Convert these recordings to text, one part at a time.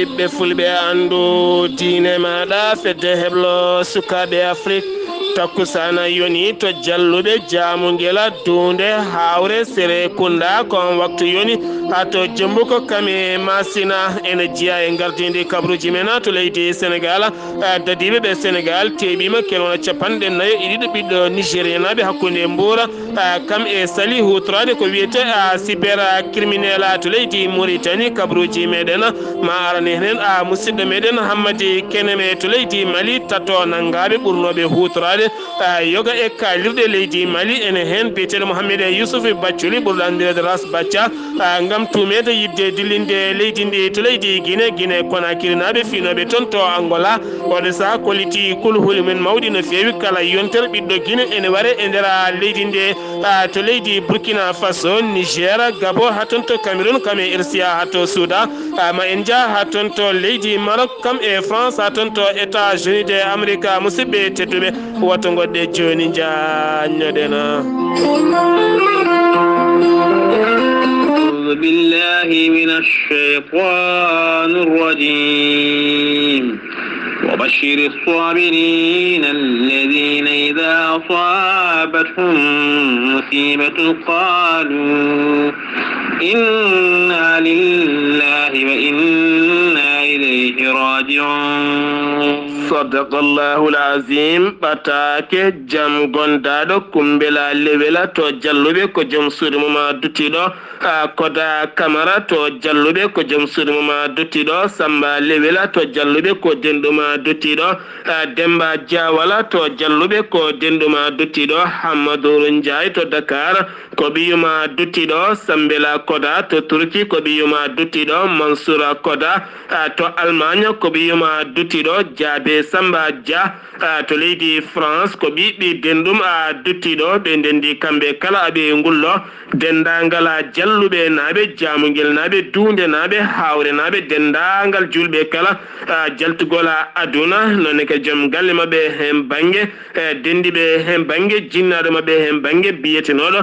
ɓiɓɓe fulɓe andu diine maɗa fedde heblo sukaɓe Afrique takkusana yoni to jalluɓe jamugela dunde hawre sere kunda kon waktu yoni hato jembu ko kame masina ene jiya e gardidi kabruji men to leydi Sénégal dadiɓe ɓe Sénégal teɓima kelona capanɗe nayyo e ɗiɗi ɓiɗɗo nigérien naɓe hakkude Mboura kam e sali hutorade ko wiyete cyber criminel to leydi Mauritanie kabruji meɗen ma arane hen musidɗo meɗen Hammadi Keneme to leydi Mali tato nangaɓe ɓurnoɓe hutorade yoga e kalirɗe leydi Mali ene hen biyeteɗo Mouhamed Youssouf Bathily ɓurɗo andirede Ras Bathia gam tumede yidde dillinde leydi ndi to leydi Guinée Conakry naɓe finoɓe toon to Angola oɗo saaha kolliti kulhuli men mawɗi no fewi kala yontere ɓiɗɗo Guinée ene waɗe e nder leydi nde to leydi Burkina Faso Niger Gabon ha toon to Cameroun kam e RCA ha to Soudan ma en jaa ha toon to leydi Maroc kam e France ha toon to États-Unis de Amérique musidɓe tedduɓe woto goɗɗe joni jañoɗena أعوذ بالله من الشيطان الرجيم وبشر الصابرين الذين إذا أصابتهم مصيبة قالوا إنا لله وإنا إليه راجعون صدق الله العظيم batake jam gondaɗo kumbela lewela to jalluɓe ko joom suudu muma duttiɗo koda camara to jalluɓe ko joom suudu muma duttiɗo Samba lewela to jalluɓe ko denɗuma duttiɗo Demba Diawala to jalluɓe ko denɗuma duttiɗo Hammadou Ndiaye to Dakar ko ɓiyuma duttiɗo Sambela Koda to Turki ko ɓiyuma duttiɗo Mansoura Koda to Allemagne ko ɓiyuma duttiɗo Diabe Samba Dia to leydi France ko ɓiɓɓe denɗum duttiɗo ɓe ndendi kamɓe kala aɓe ngullo dendagal jalluɓe naɓe jamugel naɓe dunde naɓe hawre naɓe dendagal julɓe kala jaltugol aduna nonne ka joom galle mabɓe hen banggue dendiɓe hen banggue jinnaɗo mabɓe hen banggue biyetenoɗo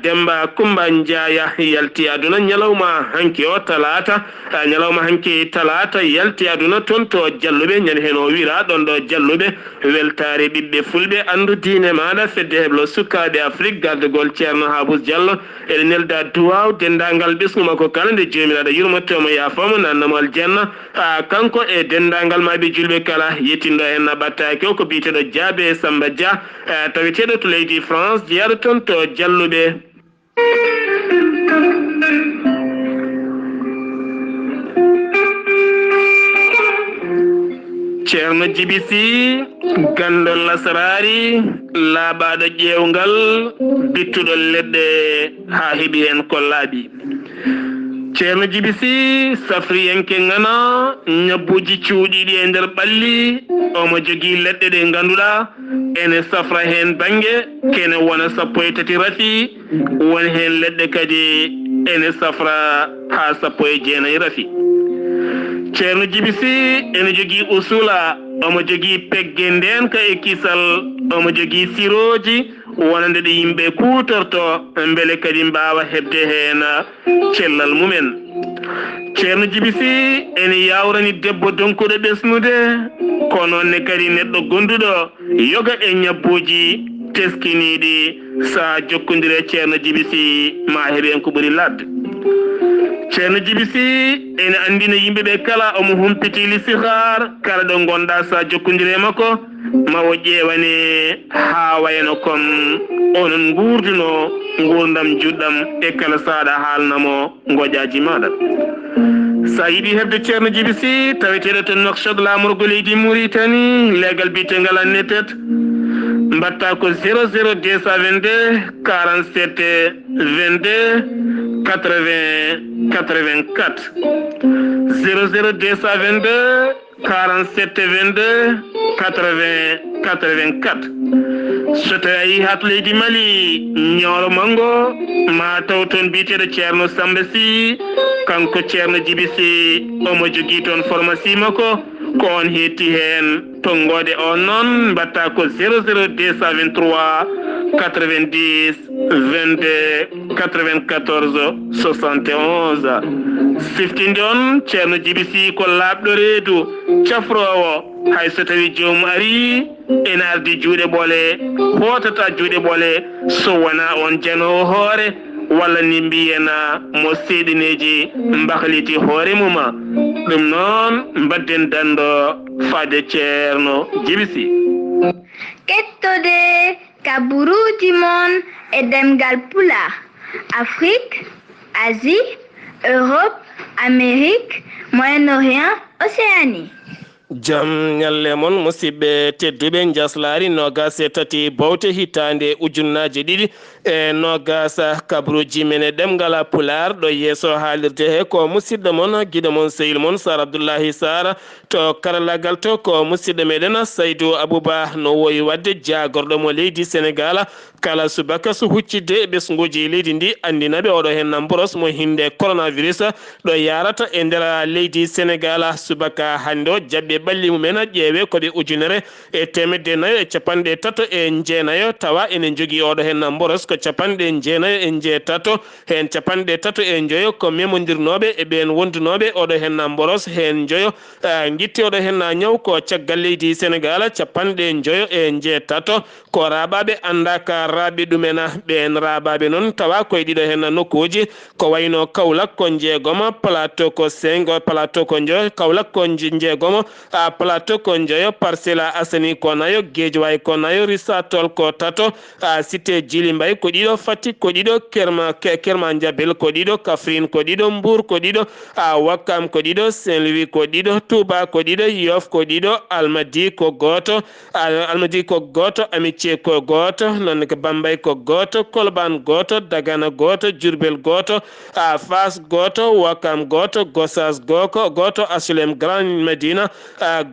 Demba Kumba Ndiaya yalti aduna ñalawma hanki o talata ñalawma hanki talata yalti aduna toon to jalluɓe ñande hen o wira ɗon ɗo jalluɓe weltare ɓiɓɓe fulɓe andu diine maɗa fedde heblo sukaɓe Afrique gardegol ceerno Habous Diallo eɗe nelda duwaw dendagal ɓesgu makko kala nde jomiraɗo yurmottomo yafamo nannamo aljanna kanko e dendagal maɓe julɓe kala yettindo hen ɓattake o ko biteɗo Diabe Samba Dia taweteɗo to leydi France jeyaɗo toon to jalluɓe ceerno Djiby Sy gandol lasarari laaɓaɗo ƴewgal bittuɗo leɗɗe ha heeɓi hen ko laaɓi ceerno Djiby Sy safriyenke ngana ñabbuji cuuɗiɗi e nder ɓalli omo jogui leɗɗe ɗe ganduɗa ene safra hen banggue kene wona 13 rafi woni hen leɗɗe kadi ene safra ha 19 rafi ceerno Djiby Sy ene jogui usula omo jogui pegge nden ka e kisal omo jogui siroji wonande ɗe yimɓe kutorto beele kadi mbawa hebde hen cellal mumen ceerno Djiby Sy ene yawrani debbo donkuɗo ɓesnude kono nonne kadi neɗɗo gonduɗo yoga e ñabbuji teskiniɗi sa jokkodire ceerno Djiby Sy ma heeɓen ko ɓuuri ladde ceerno Djiby Sy ene andina yimɓeɓe kala omo humpiti lisihar kala ɗo gonɗa sa jokkodire makko ma o ƴewane ha wayno comme onon gurduno gurdam juɗɗam e kala saɗa haalnamo goƴaji maɗa sa yiiɗi hebde ceerno Djiby Sy taweteɗo to Nouakchott lamorgo leydi Mauritanie legal bitegal annetet mbatta ko 00 222 47 22 80 84 00 222 47 22 80 84 so tawi a yi ha to leydi Mali ñooro mango ma taw toon biteɗo ceerno Samba Sy kanko ceerno Djiby Sy omo jogui toon pharmacie makko ko on hetti hen tonggode on noon mbatta ko 00 223 90 22 94 71 siftinde on ceerno jibisi ko laaɓɗo reedu cafrowo hay so tawi joomum ari ene ardi juuɗe ɓoole hotata juuɗe ɓoole so wona on janowo hoore walla ni mbiyena mo seeɗineji mbahliti hoore muma ɗum noon mbadden dando faade ceerno jibisi kettode kaburuji mon e demgal pulaar Afrique, Asie, Europe, Amérique, Moyen-Orient, Océanie. jam ñalle mon musidɓe tedduɓe jaslari nogas e tati bowte hitande ujunnaje ɗiɗi e nogas kabruji men e ɗemgal pular ɗo yeeso haalirde he ko musidɗo mon guiɗo mon sehil mon sar abdoullahi sara to karallagal to ko musidɗo meɗen saydou abouba no woyi wadde jagorɗo mo leydi sénégal kala subaka so huccidde ɓesguji leydi ndi andinaɓe oɗo hen boros mo hinde coronavirus ɗo yarata e nder leydi sénégal subaka hande o jabɓe ɓalli mumen ƴeewe koɓe ujunere e temedde nayo e capanɗe tato e jeenayo tawa ene jogui oɗo hen boros ko capanɗe jeenayo e jeetato hen capanɗe tato e joyo ko memodirnoɓe e ɓen wondunoɓe oɗo hen boros hen joyo guitti oɗo hen ñaw ko caggal leydi sénégal capanɗe joyo e jeetato ko raɓaɓe andaka raaɓe ɗumen ɓen raɓaɓe noon tawa koye ɗiɗo hen nokkuji ko wayno Kaolack ko jeegom plateau ko 5 plateau ko joyo Kaolack ko jeegom plateau ko joyo Parcelles Assainies ko nayo Guédiawaye ko nayo Richard-Toll ko tato cité Djily Mbaye ko ɗiɗo Fatick ko ɗiɗo Kerma Diabel ko ɗiɗo Kaffrine ko ɗiɗo Mbour ko ɗiɗo Ouakam ko ɗiɗo Saint-Louis ko ɗiɗo Touba ko ɗiɗo Yoff ko ɗiɗo Almadies ko goto Amitié ko goto non ko Bambey ko goto Colobane goto Dagana goto Diourbel goto Fass goto Ouakam goto Gossas goto HLM Grand Médina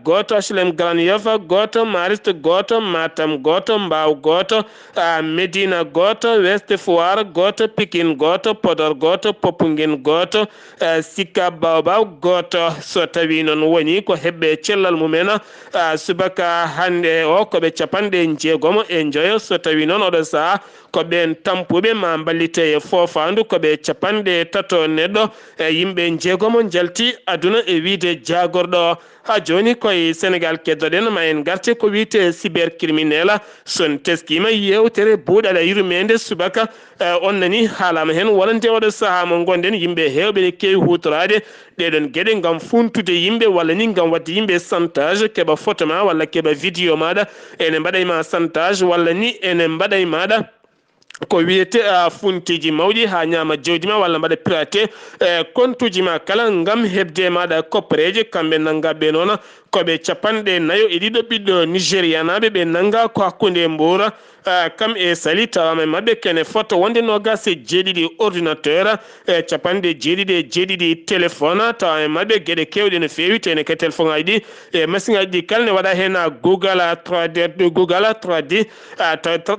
goto HLM Grand Yoff goto Mariste goto Matam goto Mbao goto Médina goto Ouest Foire goto Pikine goto Podor goto Popenguine goto Sicap Baobab goto so tawi noon woni ko hebɓe cellal mumen subaka hande o koɓe capanɗe jeegom e joyo so tawi noon oɗo saaha ko ɓen tampuɓe ma ballite e fofandu koɓe capanɗe tato neɗɗo e yimɓe jeegom jalti aduna e wiide jagorɗo ha joni koye Sénégal keddoɗen ma en garte ko wiite cybercriminel son teskima yewtere buuɗal yurmede subaka on nani haalama hen wonande oɗo saaha mo gonɗen yimɓe hewɓe ne kewi hutorade ɗeɗon gueɗe gam funtude yimɓe walla ni gam wadde yimɓe chantage keɓa photo ma walla keɓa vidéo maɗa ene mbaɗayma chantage walla ni ene mbaɗay maɗa ko wiyete funtiji mawɗi ha ñama jawdi ma walla mbaɗa piraté compte uji ma kala gam hebde maɗa koppareje kamɓe nangaɓe noon koɓe capanɗe nayo e ɗiɗo ɓiɗɗo nigéria naɓe ɓe nanga ko hakkude Mbour kam e sali tawama mabɓe kene photo wonde nogas e jeeɗiɗi ordinateur capanɗe jeeɗiɗi téléphone tawama mabɓe gueɗe kewɗe no fewi tene ka téléphone aji ɗi e machine aji ɗi kala ne waɗa hen Google 3D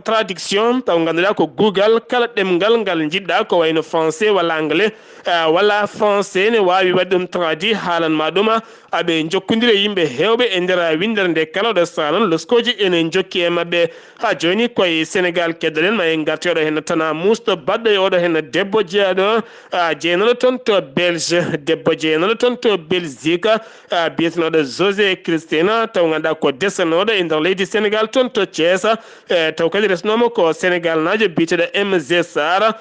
traduction taw ganduɗa ko Google kala ɗemgal ngal jiɗɗa ko wayno français walla anglais walla français ne wawi waɗi ɗum traduit haalanma ɗum aɓe jokkodiri e yimɓe hewɓe e nder windere nde kala ɗo salon loskoji ene jokki e mabɓe ha joni koye Sénégal keddoɗen ma en garti oɗo hen tana musto baɗɗo e oɗo hen debbo jeeyaɗo jeeyanoɗo toon to Belge debbo jeeyanoɗo toon to Belgique biyetenoɗo José Christina taw ganduɗa ko desanoɗo e nder leydi Sénégal toon to Thiès taw kadi resnomo ko Sénégal najo biteɗo MG Sara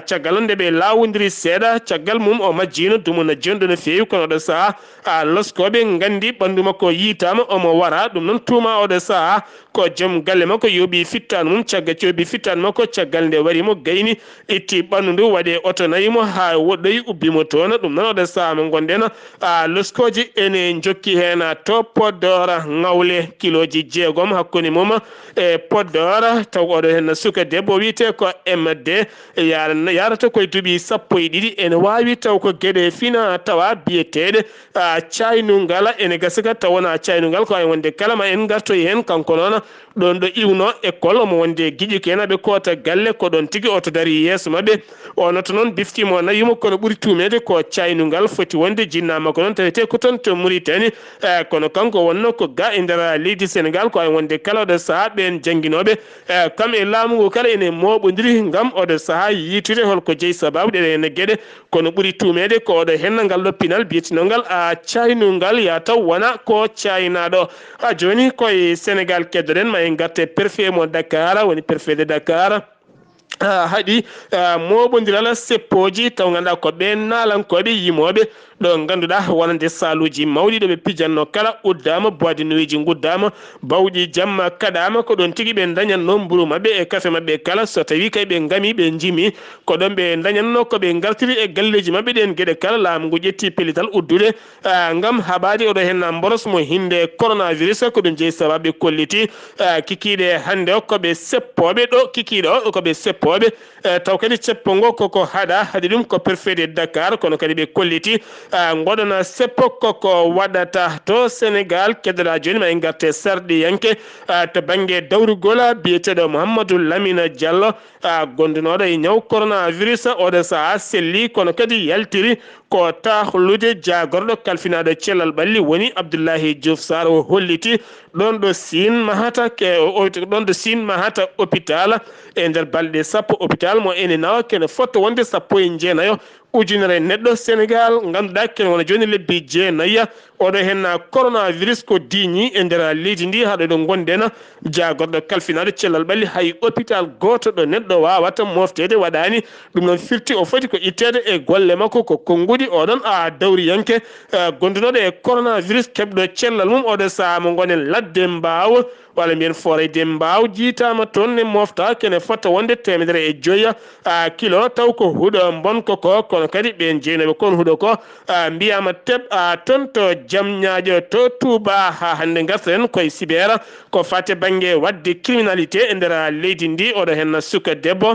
caggal nde ɓe lawodiri seeɗa caggal mum o majjino dumuna jonɗo no fewi kono oɗo saaha loskoɓe gandi ɓandu makko yitama omo wara ɗum noon tuma oɗo saaha ko joom galle makko yoɓi fittanu mum caggal coɓi fittanu makko caggal nde warimo gayni itti ɓandu ndu waɗe oto nayimo ha woɗɗoyi ubbimo toon ɗum noon oɗo saaha mo gonɗen loskoji ene jokki hen to Podor ngawle kiloji jeegom hakkude mum e Podor taw oɗo hen suka debbo wiyete ko MD yarata koye duuɓi sappo e ɗiɗi ene wawi taw ko gueɗe fina tawa biyeteɗe caynugala ene gasaka tawana caynungal ko ay wonde kala ma en garto hen kanko noon ɗon ɗo iwno école omo wonde guiƴi kenaɓe kota galle ko ɗon tigui oto dari yeeso mabɓe ono to noon biftimo nayimo kono ɓuuri tumede ko caynungal foti wonde jinnama ko noon tawete ko toon to Mauritanie kono kanko wonno ko ga e nder leydi Sénégal ko ay wonde kala oɗo saaha ɓen jangguinoɓe kam e laamu ngu kala ene moɓodiri gam oɗo saaha yitude holko jeeyi sababu ɗeɗene gueɗe kono ɓuuri tumede ko oɗo henna ngal ɗoppinal biyetinogal caynungal ya taw wona ko caynaɗo ha joni koye Sénégal keddoɗen ma en garte préfet mo Dakar woni préfet de Dakar haɗi moɓodiral seppoji taw ganduɗa ko ɓe nalankoɓe yimoɓe ɗo ganduɗa wonande saluji mawɗi ɗo ɓe pijanno kala uddama boide nuiji guddama bawɗi jamma kaɗama ko ɗon tigui ɓe dañanno mburu mabɓe e kafe mabɓe kala so tawi kay ɓe gami ɓe jimi ko ɗon ɓe dañanno koɓe gartiri e galleji mabɓe ɗen gueɗe kala laamu ngu ƴetti pellital uddude gam haɓade oɗo henna boros mo hinde coronavirus ko ɗum jeeyi sababu kolliti kikiɗe hande o koɓe seppoɓe ɗo kikiɗo o koɓe seppoɓe taw kadi ceppo ngo koko haɗi ɗum ko préfet de Dakar kono kadi ɓe kolliti goɗona seppo koko waɗata to Sénégal keddoɗa joni ma en garte sarɗiyanke to banggue dawrugol biyeteɗo Mouhamadou Lamine Diallo gondunoɗo e ñaw coronavirus oɗo saaha selli kono kadi yaltiri ko tahlude jagorɗo kalfinaɗo cellal ɓalli woni Abdoulaye Diouf Sarr o holliti ɗon ɗo Sine mahata hôpital e nder balɗe sappo hôpital mo ene nawa kene fotto wonde sappo e jeenayo ujunere neɗɗo Sénégal ganduɗa kene wona joni lebbi jeenayya oɗo henna coronavirus ko diñi e nder leydi ndi haɗo ɗo gonɗen jagorɗo kalfinaɗo cellal ɓalli hay hôpital goto ɗo neɗɗo wawata moftede waɗani ɗum noon firti o foti ko ittede e golle makko ko konngudi oɗon dawriyanke gondunoɗo e coronavirus keɓɗo cellal mum oɗo saaha mo gonen ladde Mbaw walla mbiyen forêt Mbaw jiitama toon ne mofta kene fotta wonde 150 kilo taw ko huuɗo bonko ko kono kadi ɓen jeynoɓe kon huuɗo ko mbiyama teɓ toon to Diamniadio to Touba ha hande garten koye Sibéra ko fate banggue wadde criminalité e nder leydi ndi oɗo henna suka debbo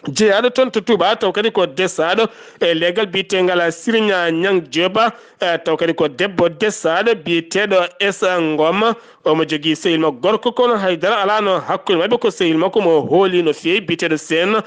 jeeyaɗo toon to Touba taw kadi ko dessaɗo e legal biyetegal Sirigna Niang Dioba taw kadi ko debbo dessaɗo biyeteɗo Essa Ngom omo jogui sehil makko gorko kono haydara ala no hakkude mabɓe ko sehil makko mo hooli no fewi biyeteɗo Sène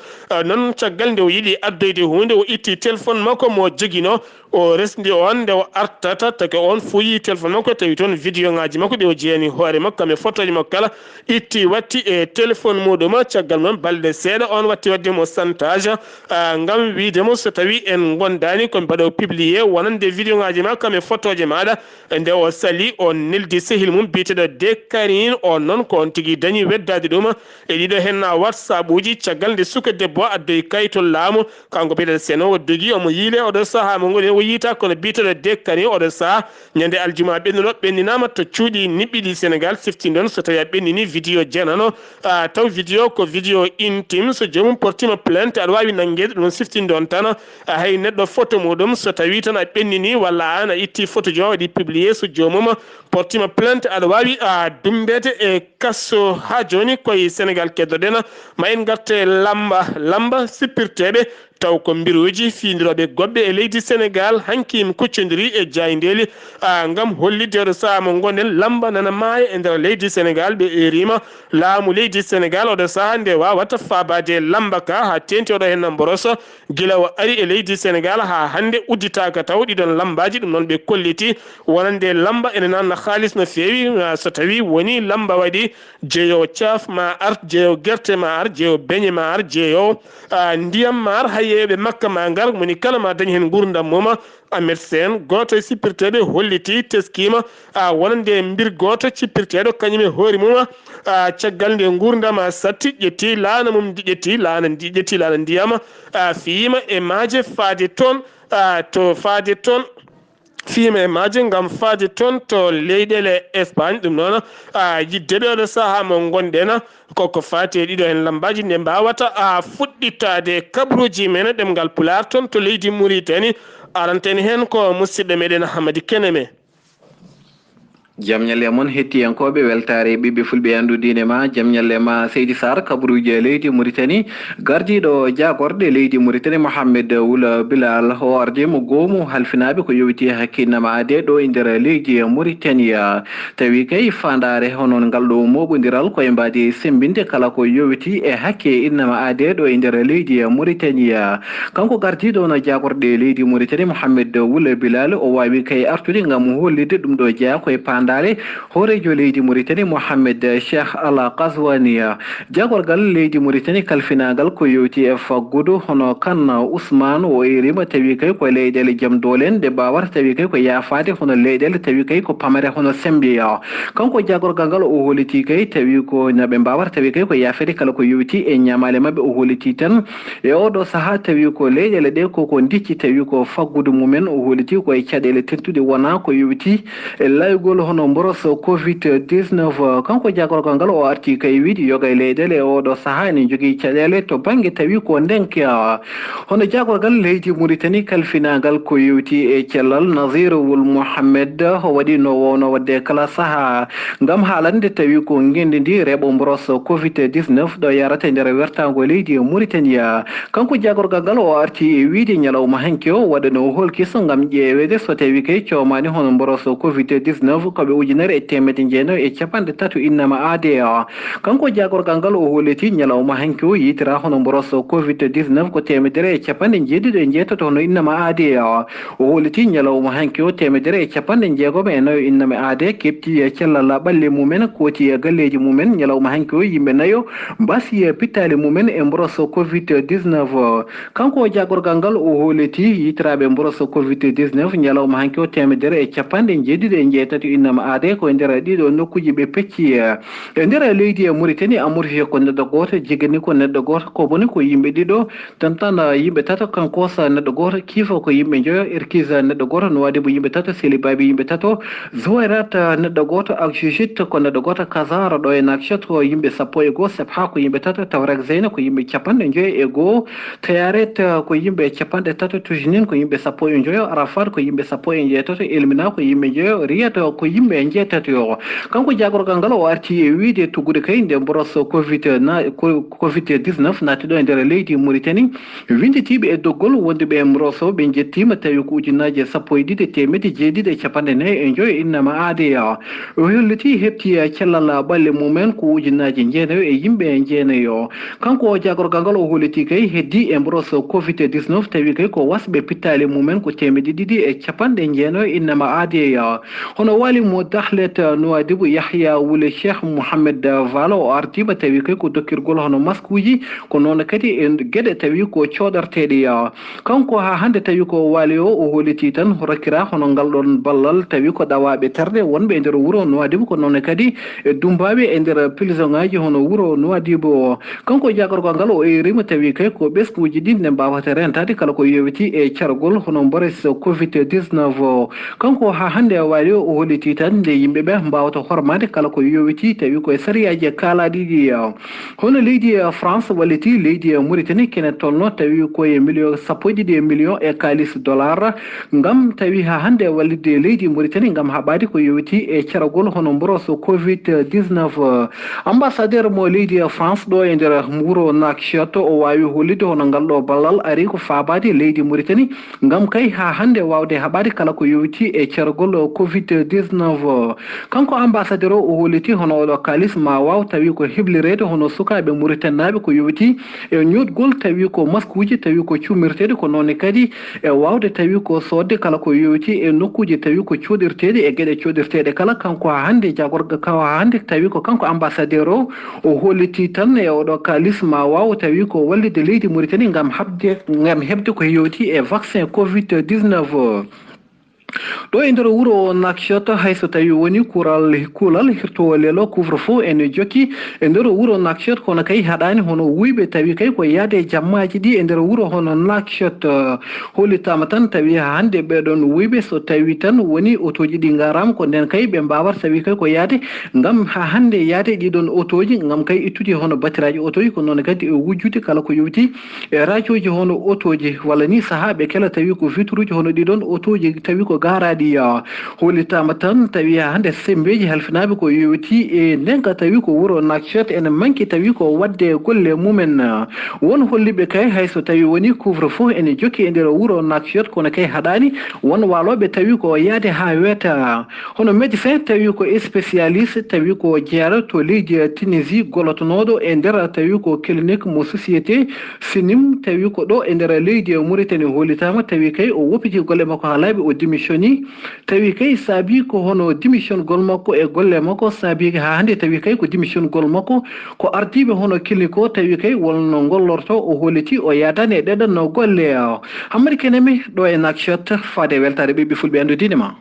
noon caggal nde o yiiɗi addoyde hunde o itti téléphone makko mo joguino o resdi on nde o artata taki on fuyi téléphone makko tawi toon vidéo ngaji makko ɗe o jeeyani hoore makko kam e photoji makko kala itti watti e téléphone muɗum caggal noon balɗe seeɗa on watti waddemo santage gam widemo so tawi en gondani komi mbaɗo publié wonande vidéo ngaji ma kam e photoje maɗa nde o sali o neldi sehil mum biyeteɗo Dekarine on noon ko on tigui dañi weddade ɗum e ɗiɗo henna WhatsApp uji caggal nde suka debbo addoyi kayitol laamu kanko biyeteɗo Sène o dogui omo yiile oɗo saaha mo goni o yiita kono biyeteɗo Dekarine oɗo saaha ñande aljuma ɓennuɗo ɓenninama to cuuɗi niɓɓiɗi Sénégal siftinɗon so tawi a ɓennini vidéo jeenano taw vidéo ko vidéo intime so jomum portima plainte aɗa wawi nanguede ɗum siftinde on tan hay neɗɗo photo muɗum so tawi tan a ɓennini walla an a itti photo jo waɗi publié so jomum portima plainte aɗa wawi dumbede e kasso ha joni koye Sénégal keddoɗen ma en garte lamba sippirteɓe taw ko mbiruji fiidiroɓe goɓɓe e leydi Sénégal hankim kuccodiri e jayndeli gam hollidde oɗo saaha mo gonen lamba nana maaya e nder leydi Sénégal ɓe erima laamu leydi Sénégal oɗo saaha nde wawata fabade lamba ka ha tenti oɗo henna boroso guila o ari e leydi Sénégal ha hande udditaka taw ɗiɗon lambaji ɗum noon ɓe kolliti wonande lamba ene nanna haalis no fewi so tawi woni lamba waɗi jeeyowo caaf ma ar jeeyowo guerte ma ar jeeyowo beñe ma ar jeeyowo ndiyam ma ar yeɓe makka ma ngar moni kala ma dañi hen gurdam moma Ahmed Sène goto e sippirteɗo holliti teskima wonande mbir goto cippirteɗo kañum e hoore mum caggal nde gurdama satti ƴetti laana mum ƴetti laana ndiyama fiyima e maaje faade toon to faade toon fiima e maaje gam faade toon to leyɗele Espagne ɗum noon yiddeɓe oɗo saaha mo gonɗen koko fati e ɗiɗo hen lambaji nde mbawata fuɗɗitade kabruji men ɗemgal Pulaar toon to leydi Mauritanie aranteni hen ko musidɗo meɗen Hamady Keneme jamnyalle mon hettiyankoɓe weltare ɓiɓɓe fulɓe andudine ma jamnyalle ma Seydi Sar kabruji leydi Mauritanie gardiɗo jagorɗe leydi Mauritanie Mohamed Wula Bilal o ardimo goomu halfinaɓe ko yowiti hakkinnama ade ɗo e nder leydi Mauritanie tawi kay fandare honon ngalɗo moɓodiral koye mbadi sembinde kala ko yowiti e hakke innama ade ɗo e nder leydi Mauritanie kanko gardiɗo no jagorɗe leydi Mauritanie Mohamed Wula Bilal o wawi kay artude gam hollide ɗum ɗo jeeya koye pandare horejo leydi Mauritanie Mohamed Cheikh Ala Qazwani jagorgal leydi Mauritanie kalfinagal ko yowti e faggudu hono kan Ousmane o irima tawi kay ko leyɗele jaam dolen de bawar tawi kay ko yafade hono leyɗele tawi kay ko pamare hono sembiya kanko jagorgal ngal o holiti kay tawi ko naɓe mbawar tawi kay ko yafede kala ko yowti e ñamale mabɓe o holiti tan e oɗo saaha tawi ko leyɗele ɗe koko dicci tawi ko faggudu mumen o holiti koye caɗele tentude wona ko yowti e laygol hono mboroso Covid-19 kanko jagorgal ngal o arti kay wiidi yoga e leyɗele oɗo saaha ene jogui caɗele to banggue tawi ko ndenka hono jagorgal leydi Mauritanie kalfinagal ko yewti e cellal Nazir Wul Mohamed o waɗi no wowno wadde kala saaha gam haalande tawi ko gendi ndi reɓo mboroso Covid-19 ɗo yarata nder wertago leydi Mauritanie kanko jagorgal ngal o arti e wiide ñalawma hanke o waɗano holkiso gam ƴeewede so tawi kay comani hono mboroso Covid-19 koɓe ujunere e temedde jeenayi e capanɗe tatu innama ade kanko jagorgal ngal o holliti ñalawma hanke o yitira hono mboroso Covid-19 ko temedere e capanɗe jeeɗiɗo e jeetato hono innama ade o holliti ñalawma hanke o temedere e capanɗe jeegom e nayo innama ade kepti e cellal ɓalle mumen kooti e galleji mumen ñalawma hanke o yimɓe nayo mbasi e pittali mumen e mboroso Covid-19 kanko jagorgal ngal o holliti yitiraɓe mboroso Covid-19 ñalawma hanke o temedere e capanɗe jeeɗiɗo e jeetato innama ade ko nder ɗiɗo nokkuji ɓe pecci e nder leydi e Mauritanie amorti ko neɗɗo goto jigani ko neɗɗo goto ko boni ko yimɓe ɗiɗo tan yimɓe tato kanko sa neɗɗo goto kiifa ko yimɓe joyo Irkisa neɗɗo goto no wadi bo yimɓe tato Seli Babi yimɓe tato Zouairat neɗɗo goto Akjujit ko neɗɗo goto Kazara ɗo e Nouakchott ko yimɓe 11 Sepha ko yimɓe tato Tawrek Zeyna ko yimɓe 50 Tayaret ko yimɓe 30 Tujinin ko yimɓe 10 Arafat ko yimɓe 16 Elmina ko yimɓe joyo Riyad ko yimɓe jeetato kanko jagorgal ngal o arti e wiide tuggude kay nde mboroso Covid-19 naati ɗo e nder leydi Mauritanie winditiɓe e doggol wonduɓe e mboroso ɓe jettima tawi ko ujunaje 12 temedde jeeɗiɗi e capanɗe nayyi e joyi innama ade o holliti hefti cellal ɓalle mumen ko ujunaje jeenayo e yimɓe jeenayo kanko jagorgal ngal o holliti kay heddi e mboroso Covid-19 tawi kay ko wasɓe pittali mumen ko temedde ɗiɗi e capanɗe jeenayo innama ade hono wali mo dahlet Nouadhibou Yahya Wule Cheikh Mohamed Valo o artima tawi kay ko dokkirgol hono masque uji ko noon kadi e gueɗe tawi ko coɗarteɗe kanko ha hande tawi ko waali o holliti tan rokkira hono ngal ɗon ballal tawi ko ɗawaɓe tarde wonɓe e nder wuuro Nouadhibou ko noon kadi e dumbaɓe e nder prison ngaji hono wuuro Nouadhibou kanko jagorgal ngal o erima tawi kay ko ɓeskuji ɗi nde mbawata rentade kala ko yewiti e cargol hono mbores Covid-19 kanko ha hande waali o holliti tan nde yimɓeɓe mbawata hormade kala ko yowiti tawi koye sariyaji kalaɗiɗi hono leydi France walliti leydi Mauritanie kene tolno tawi koye million 12 million e kalis dollar gam tawi ha hande wallide leydi Mauritanie gam haɓade ko yowiti e caragol hono mboroso Covid-19 ambassadeur mo leydi France ɗo e nder wuuro Nouakchott o wawi hollide hono ngal ɗo ballal ari ko fabade leydi Mauritanie gam kay ha hande wawde haɓade kala ko yowiti e caragol Covid-19 kanko ambassadeur o holliti hono oɗo kalis ma waw tawi ko heblirede hono sukaɓe Mauritanaɓe ko yowiti e ñootgol tawi ko masque uji tawi ko cumirteɗe ko noon kadi e wawde tawi ko sodde kala ko yowiti e nokkuji tawi ko coɗirteɗe e gueɗe coɗirteɗe kala kanko ha hande jagorga kaw ha hande tawi ko kanko ambassadeur o holliti tan e oɗo kalis ma waw tawi ko wallide leydi Mauritanie gam hebde ko yowiti e vaccin Covid-19 ɗo e nder wuuro Nouakchott hayso tawi woni kuulal hirtowo lelo couvre-feu ene jokki e nder wuuro Nouakchott kono kay haɗani hono wuyɓe tawi kay ko yaade jammaji ɗi e nder wuuro hono Nouakchott hollitama tan tawi hande ɓeɗon wuyɓe so tawi tan woni autoji ɗi garama ko nden kay ɓe mbawata tawi kay ko yaade gam ha hande yaade ɗiɗon autoji gam kay ittude hono batiraji autoji ko noon kadi e wujjude kala ko yowti e radio ji hono autoji walla ni saaha ɓe kela tawi ko vitre uji hono ɗiɗon autoji tawi ko ko garadi holitama tan tawi hande sembeji halfinaɓe ko yewti e nenka tawi ko wuro Nouakchott ene manki tawi ko wadde golle mumen won holliɓe kay hayso tawi woni couvre feu ene jokki e nder wuro Nouakchott kono kay haɗani won waloɓe tawi ko yaade ha weta hono médecin tawi ko spécialiste tawi ko jeera to leydi Tunisie golotonoɗo e nder tawi ko clinique mo société sinim tawi ko ɗo e nder leydi Mauritanie holitama tawi kay o woppiti golle makko ha laaɓi o démissioni tawi kay saabi ko hono démission gol makko e golle makko saabi ha hande tawi kay ko démission gol makko ko ardiɓe hono clinique o tawi kay wolno gollorto o holiti o yadani e ɗeɗon no golle hammadi kenemi ɗo e Nouakchott faade weltare ɓiɓɓe fulɓe andudine ma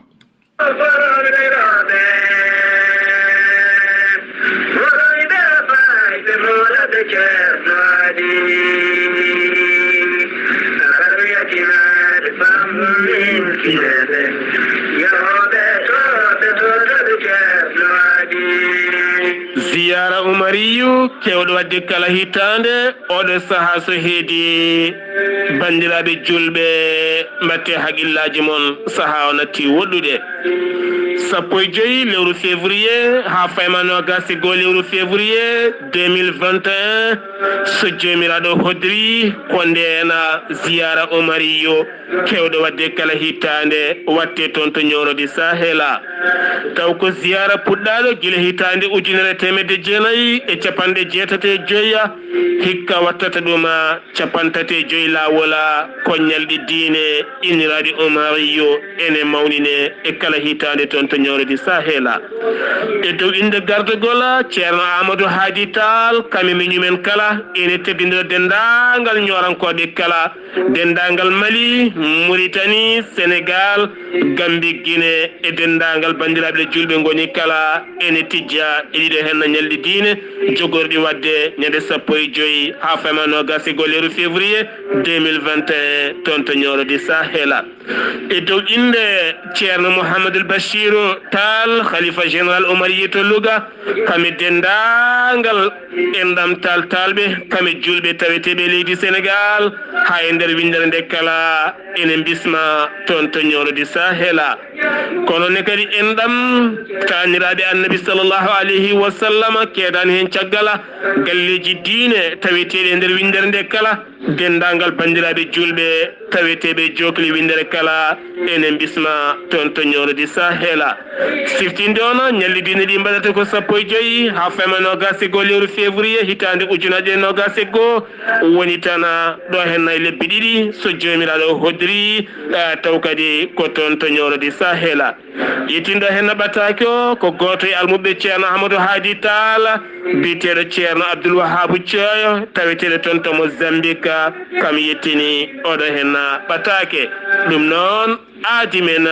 ziyara umariyu kewɗo wadde kala hitande oɗo saaha so heedi bandiraɓe julɓe mbatte haqqillaji mon saaha o natti woɗɗude 15 lewru février ha fayma nogasi go lewru février 2021 so jomiraɗo hodri konde ena ziyara umariyu kewɗo wadde kala hitande watte toon to ñorodi sahela taw ko ziyara puɗɗaɗo guila hitande 1995 e capanɗe 75 hikka wattata ɗum capantati joyi lawola koñalɗi diine inniraɗi umariyu ene mawnine e kala hitande toon to ñorodi sahela e dow inde gardogol ceerno amadou hadi tall kami miñumen kala ene teddidira dendagal ñorankoɓe kala dendagal Mali Mauritanie Sénégal Gambie Guinée e dendagal bandiraɓe julɓe goni kala ene tijja e ɗiɗo hen ñalɗi diine jogorɗi wadde ñande 15 ha fama nogasi golleru février 2021 toon to ñorodi sahela e dow inde ceerno Mouhamadoul Bachirou Tall khalifa général Oumariya to Louga kami dendagal endam talɓe kami julɓe taweteɓe leydi Sénégal ha e nder windere nde kala enen bisma toon to ñorodi sahela kono ne kadi enɗam taniraɓe annabi sallllahu alayhi wa sallam keedani hen caggala galleji diine taweteɗe e nder windere nde kala dendagal bandiraɓe julɓe taweteɓe jokli windere kala enen bisma toon to ñorodi sahela siftinde ono ñallidine ɗi mbaɗata ko 15 ha fema nogasi go lewru février hitande ujunaje nogasi go woni tan ɗo hen e lebbi ɗiɗi so jomiraɗo hodri taw kadi ko toon to ñorodi sahela yettindo hen naɓataki o ko goto e almuɓe ceerno Amadou Hadi Tall biteɗo ceerno Abdoul Wahabou Thioyo taweteɗo toon to Mozambique kam yettini oɗo hen ɓatake ɗum noon aadi men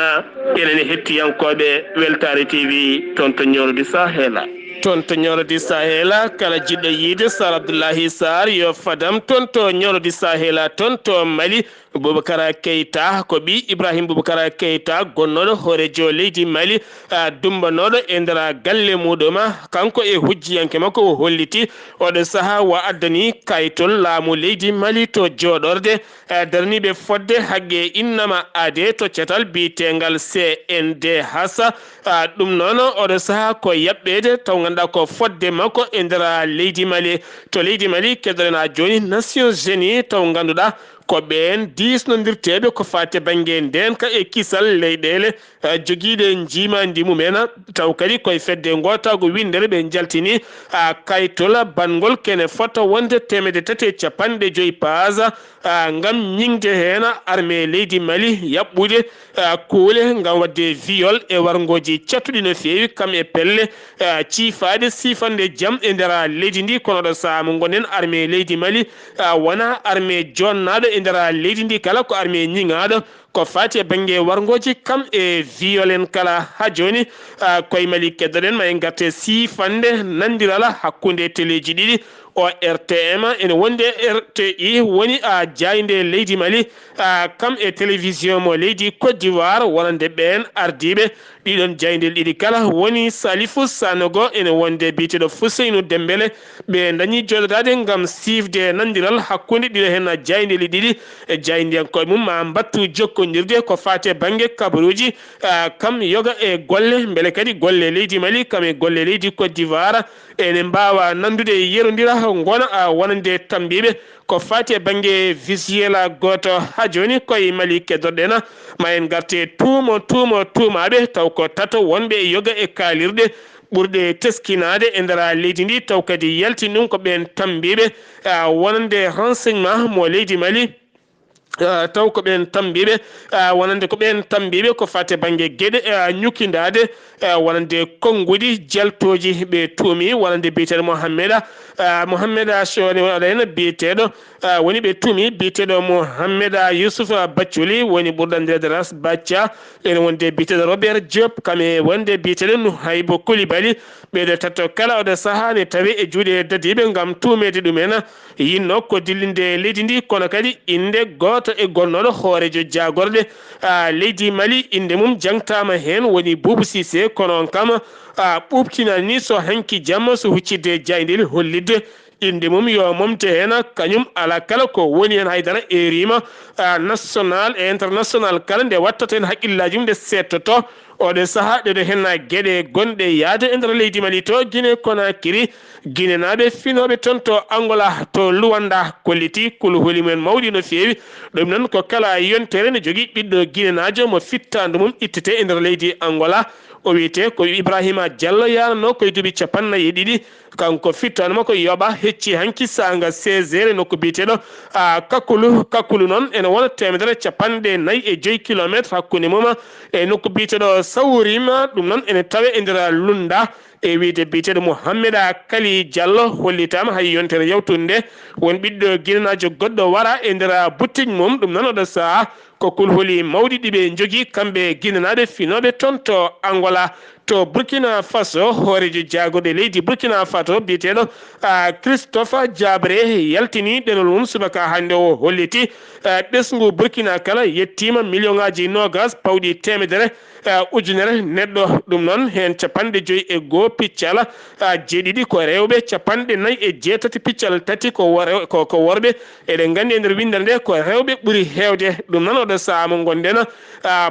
enen hettiyankoɓe Weltare TV toon to ñorodi sahela toon to ñorodi sahela kala jiɗɗo yiide Sar Abdoullahi Sarr yo fadam toon to ñorodi sahela toon to Mali Boubacara Keita ko ɓi Ibrahima Boubacara Keita gonnoɗo hoorejo leydi Mali dumbanoɗo e nder galle muɗum kanko e hujjiyanke makko o holliti oɗo saaha wa addani kayitol laamu leydi Mali to joɗorde darniɓe fodde hagge innama ade to cetal bitegal CNDH ɗum noon oɗo saaha ko yaɓɓede taw ganduɗa ko fodde makko e nder leydi Mali to leydi Mali kedorena joni Nations Unies taw ganduɗa ko ɓen disnodirteɓe ko fate banggue ndenka e kisal leyɗele joguiɗe jimandi mumen taw kadi koye fedde gotago windere ɓe jaltini kaytola bangol kene fota wonde 350 page gam ñingde hen armée leydi Mali yaɓɓude kuule gam wadde viol e wargoji cattuɗi no fewi kam e pelle ciifade sifande jaam e nder leydi ndi kono ɗo saaha mo gonen armée leydi Mali wona armée jonnaɗo e nder leydi ndi kala ko armée ñiŋaɗo ko fati e banggue wargoji kam e violen kala ha joni koye Mali keddoɗen ma en garte sifande nandirala hakkude téléji ɗiɗi o RTM ene wonde RTI woni jayde leydi Mali kam e télévision mo leydi Côte d'Ivoire wonande ɓen ardiɓe ɗiɗon jayndel ɗiɗi kala woni Salifou Sanogo ene wonde biteɗo Fouseynou Dembélé ɓe dañi jodotade ngam sifde nandiral hakkunde ɗiɗo hen jayndeli ɗiɗi e jayndiyankoye mum ma mbattu jokkodirde ko fate banggue kabaruji kam yoga e golle beele kadi golle leydi Mali kam e golle leydi Côte d'Ivoire ene mbawa nandude yerodira gona wonande tambiɓe ko fati e banggue visuel goto ha joni koye Mali keddorɗena ma en garte tumaɓe taw ko tato wonɓe e yoga e kalirɗe ɓurɗe teskinade e nder leydi ndi taw kadi yalti ɗum ko ɓen tambiɓe wonande renseignement mo leydi Mali taw ko ɓen tambiɓe wonande ko ɓen tambiɓe ko fate banggue gueɗe ñukkidade wonande konngudi jaltoji ɓe tuumi wonande biyeteɗo Mohammeda sone waɗa hen biyeteɗo woni ɓe tuumi biyeteɗo Mohammeda Youssouf Bathiouli woni ɓurɗandede ras Bathia ene wonde biyeteɗo Robert Diop kame wonde biyeteɗo Nouhaibou Coulibaly ɓeɗo tatto kala oɗo saaha ne tawi e juuɗe dadiɓe gam tumede ɗumen yinno ko dillinde leydi ndi kono kadi inde goto e gonnoɗo hoorejo jagorɗe leydi Mali inde mum jangtama hen woni Boubou Cissé kono on kam ɓuɓtinani ni so hanki jamma so huccidde jaydel hollidde inde mum yo momte hen kañum ala kala ko woni hen haydara e rima national e international kala nde wattata hen haqqillaji mum nde settoto oɗo saaha ɗeɗo henna gueɗe gonɗe yaade e nder leydi Mali to Guinée Conakry Guinée naɓe finoɓe toon to Angola to Luanda kolliti kuluhuli mumen mawɗi no fewi ɗum noon ko kala yontere ne jogui ɓiɗɗo Guinée najo mo fittandu mum ittete e nder leydi Angola o wiyete ko Ibrahima Diallo yanano koye duuɓi 50 kanko fittanuma ko yoɓa hecci hanki sanga 16 nokko biteɗo kakkulu noon ene wona 145 kilométre hakkude mum e nokko biteɗo Sawrima ɗum noon ene tawe e nder Lunda e wiide biteɗo Mouhammeda Kali Diallo hollitama hay yontere yawtunde won ɓiɗɗo guinenajo goɗɗo wara e nder boutique mum ɗum noon oɗo saaha ko kulhuli mawɗi ɗiɓe jogui kamɓe guinenaɓe finoɓe toon to Angola to Burkina Faso hoorejo jagode leydi Burkina Faso biyeteɗo Christophe Diabré yaltini ɗenol mum subaka hande o holliti ɓesgu Burkina kala yettima million ngaji nogas pawɗi temedere ujunere neɗɗo ɗum noon hen 51 piccal jeeɗiɗi ko rewɓe 49 piccal tati ko worɓe eɗen gandi e nder windere nde ko rewɓe ɓuuri hewde ɗum noon oɗo saaha mo gonɗen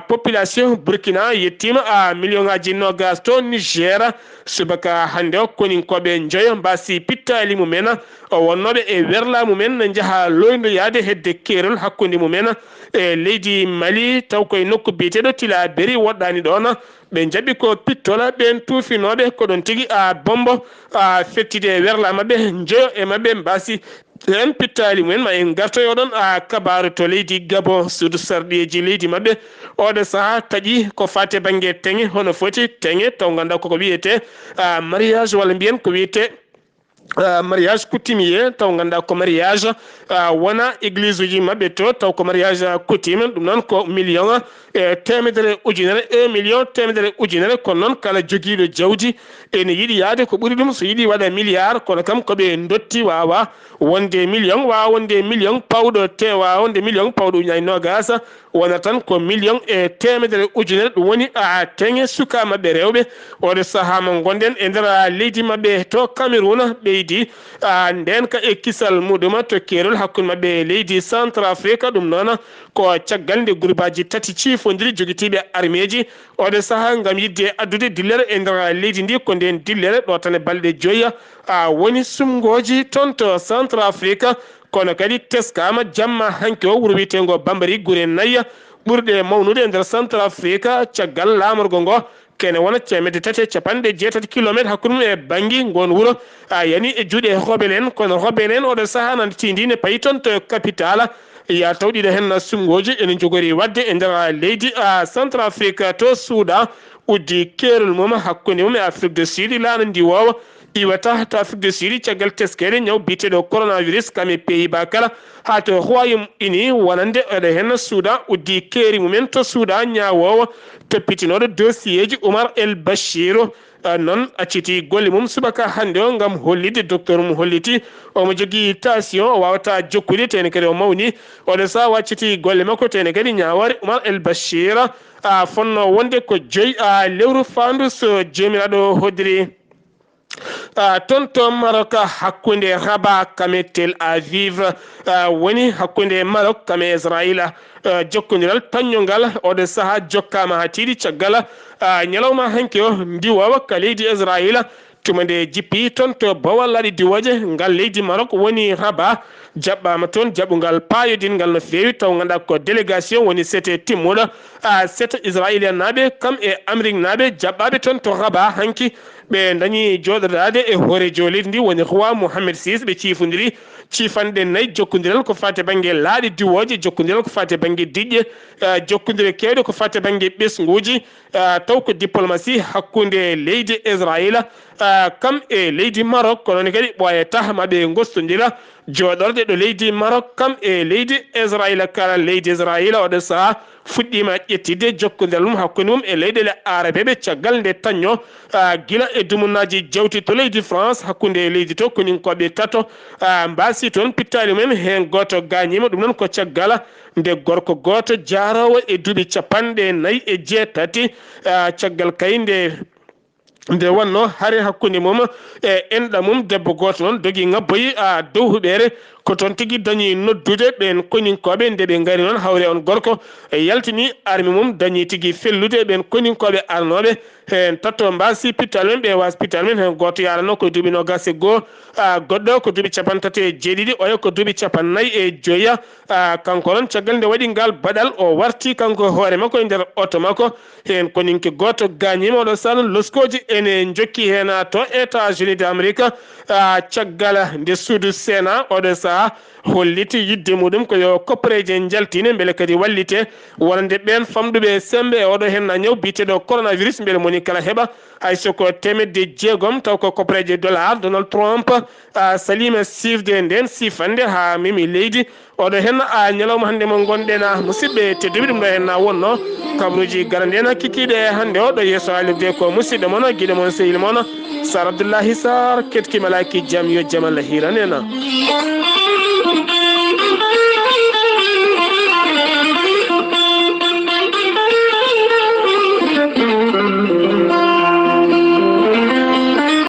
population Burkina yettima million ngaji nogas to Niger subaka hande o koni koɓe joyo mbasi pittali mumen o wonnoɓe e werla mumen ne jaaha loydo yaade hedde kerol hakkude mumen e leydi Mali taw koye nokku biyeteɗo Tillabéri woɗɗani ɗon ɓe jaɓi ko pittola ɓen tufinoɓe ko ɗon tigui bombo fettide werla mabɓe joyo e mabɓe mbasi en pittali mumen ma en gartoyoɗon kabaru to leydi Gabon suudu sarɗiyeji leydi mabɓe oɗo saaha taaƴi ko fate banggue teŋe hono foti teŋe taw ganda koko wiyete mariage walla mbiyen ko wiyete mariage coutumier taw ganda ko mariage wona église uji mabɓe to taw ko mariage coutume ɗum noon ko million e temedere ujunere 1 million temedere ujunere kono noon kala joguiɗo jawdi ene yiiɗi yaade ko ɓuuri ɗum so yiiɗi waɗa milliard kono kam koɓe dotti wawa wonde million wawa wonde million pawɗo te wawa wonde million pawɗo ujunaje nogas wona tan ko million e temedere ujunere ɗum woni teŋe suka mabɓe rewɓe oɗo saaha mo gonɗen e nder leydi mabɓe to Cameroun ɓeydi nden ka e kisal muɗum to kerol hakkude mabɓe leydi Centrafrique ɗum noon ko caggal nde groupe aji tati cifodiri joguitiɓe armeji oɗo saaha gam yidde addude dillere e nder leydi ndi ko nden dillere ɗo tan e balɗe joyya woni sumgoji toon to Centrafrique kono kadi teskama jamma hanki o wuuro wiyetego Bambari Gure Nayya ɓurɗe mawnude e nder Centrafrique caggal lamorgo ngo kene wona 380 kilométre hakkude mum e bangui gon wuuro yani e juuɗe Robelen kono Robelen oɗo saaha nan tindine payi toon to capitale ya tawɗiɗo hen sumgoji ene jogori wadde e nder leydi Centrafrique to Soudan uddi kerol mum hakkude mum e Afrique du Sud laano ndi wowa iwata to Afrique du Sud caggal teskere ñaw biteɗo coronavirus kame Pays-Bas kala ha to Royaume-Uni wonande oɗo hen Soudan uddi keeri mumen to Soudan ñawowo toppitinoɗo dossier ji Oumar El Bashir non acciti golle mum subaka hande o ngam hollide docteur mum holliti omo jogui tension o wawata jokkude tene kadi o mawni oɗo sa wacciti golle makko tene kadi ñawore Oumar El Bashir fonno wonde ko joyi lewru fandu so jomiraɗo hoddiri ton to Maroc hakkunde Rabat kame Tel Aviv woni hakkunde Maroc kame Israila jokkodiral taññongal oɗo saaha jokkama ha tiiɗi caggal ñalawma hanke o ndiwowa ka leydi Israila tuma nde jippi toon to bawal laɗi diwoje ngal leydi Maroc woni Rabat jaɓɓama toon jaɓugal payodingal no fewi taw ganduɗa ko délégation woni sete timmuɗo sete israélien naɓe kam e Amérique naɓe jaɓɓaɓe toon to Rabat hanki ɓe dañi joɗodade e hoorejo leydi ndi woni roi Mohammed VI ɓe ciifodiri ciifanɗe nayyi jokkodiral ko fate banggue laaɗi diwoje jokkodiral ko fate banggue diƴƴe jokkodire kewɗe ko fate banggue ɓesguji taw ko diplomatie hakkude leydi Israila kam e leydi Maroc kono kadi ɓoyata maɓe gostodira joɗorde ɗo leydi Maroc kam e leydi Israila kala leydi Israila oɗo saaha fuɗɗima ƴettide jokkodiral mum hakkude mum e leyɗele arabeɓe caggal nde tañño guila e dumunnaji jawti to leydi France hakkude leydi to koninkoɓe tato mbasi toon pittali mumen hen goto gañima ɗum noon ko caggal nde gorko goto jarowo e duuɓi 49 caggal kayinde nde wonno haare hakkude mum e enɗa mum debbo goto noon dogui ngabboyi dow huɓere ko toon tigui dañi noddude ɓen koninkoɓe nde ɓe gaari noon hawre on gorko yaltini armi mum dañi tigui fellude ɓen koninkoɓe arnoɓe hen tatto mbasi pittal men ɓe was pittal men hen goto yarano ko duuɓi 21 goɗɗo ko duuɓi 37 oyo ko duuɓi 45 kanko noon caggal nde waɗi ngal baɗal o warti kanko hoore makko e nder oto makko hen koninke goto gañima oɗo sano loskoji ene jokki hen to États-Unis d'Amérique caggal nde suudu Sénat oɗo saaha holliti yidde muɗum ko yo koppareje jaltine beele kadi wallite wonande ɓen famɗuɓe sembe e oɗo hen ñaw biteɗo coronavirus beele moni kala heɓa haysoko 600 taw ko koppareje dollar Donald Trump salima sifde nden sifande ha mimi leydi oɗo hen ñalawma hande mo gonɗen musidɓe tedduɓe ɗum ɗo hen wonno kabaruji garanden kikiɗe hande o ɗo yesso haalirde ko musidɗo moon guiɗo moon sehil moon Sar Abdoullahi Sar ketkimalaki jaam yo jaam Allah hiranena